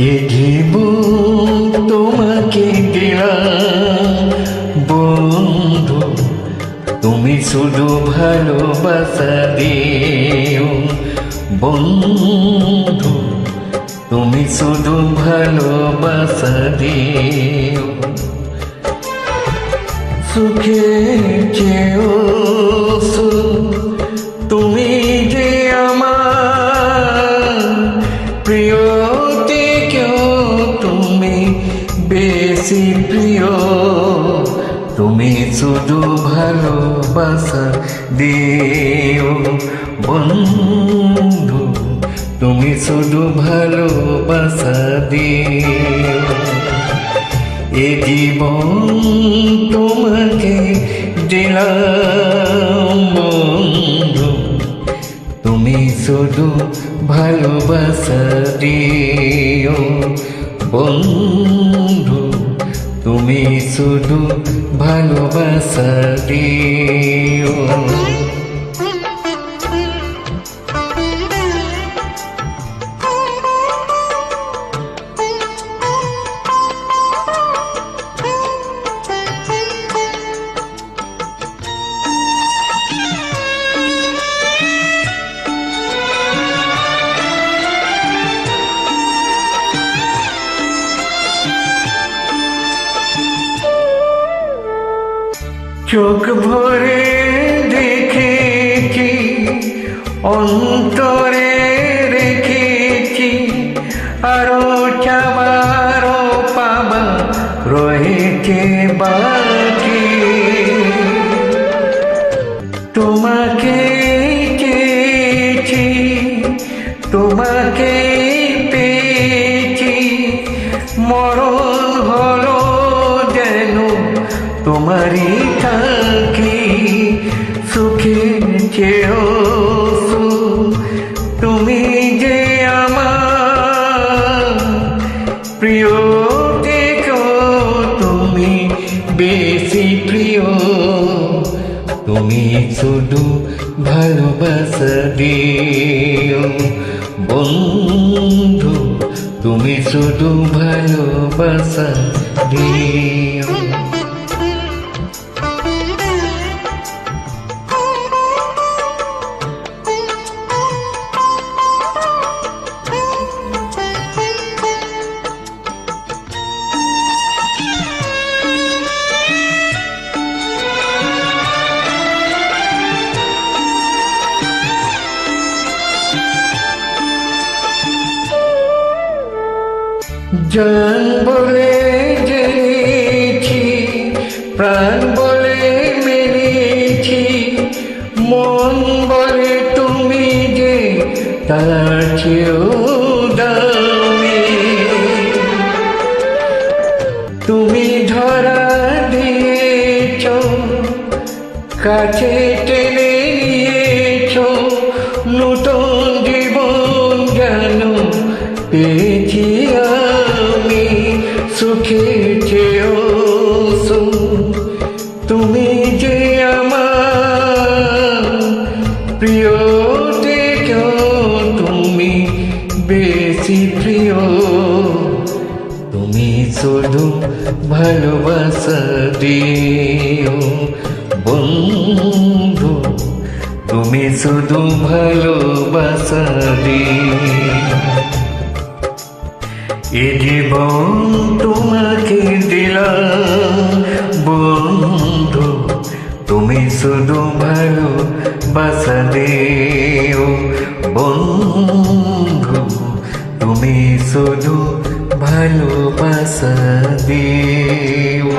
এ জীবন তোমাকে দিলাম বন্ধু, তুমি শুধু ভালোবাসা দিও বন্ধু, তুমি শুধু ভালোবাসা দিও। সুখে চেয়েও তুমি যে আমার প্রিয় থেকেও তুমি বেশি প্রিয়, তুমি শুধু ভালোবাসা দিও বন্ধু, তুমি শুধু ভালোবাসা দিও। এ জীবন তোমাকে দিলাম বন্ধু, তুমি শুধু ভালোবাসা দিও বন্ধু, তুমি শুধু ভালোবাসা দিও। চোখ ভরে দেখেছি, অন্তরে রেখেছি, আরো চাবার পাবা রয়েছে বাকি। তোমাকে চেয়েছি, তোমাকে পেয়েছি, মরণ হলো যেন তোমারই থাকি। সুখে চেয়েও তুমি যে আমার প্রিয় থেকেও তুমি বেশি প্রিয়, তুমি শুধু ভালোবাসা দিও বন্ধু, তুমি শুধু ভালোবাসা দিও। জান বলে জেনেছি, প্রাণ বলে মেনেছি, মন বলে তুমি যে তার চেয়েও দামি। তুমি ধরা দিয়েছ, কাছে টেনে নিয়েছ, নতুন জীবন জানো পেয়েছি আমি। সুখে চেয়েও তুমি যে আমার প্রিয় থেকেও তুমি বেশি প্রিয়, তুমি শুধু ভালোবাসা দিও বন্ধু, তুমি শুধু ভালোবাসা দিও। এ জীবন তোমাকে দিলাম বন্ধু, তুমি শুধু ভালোবাসা দিও বন্ধু, তুমি শুধু ভালোবাসা দিও।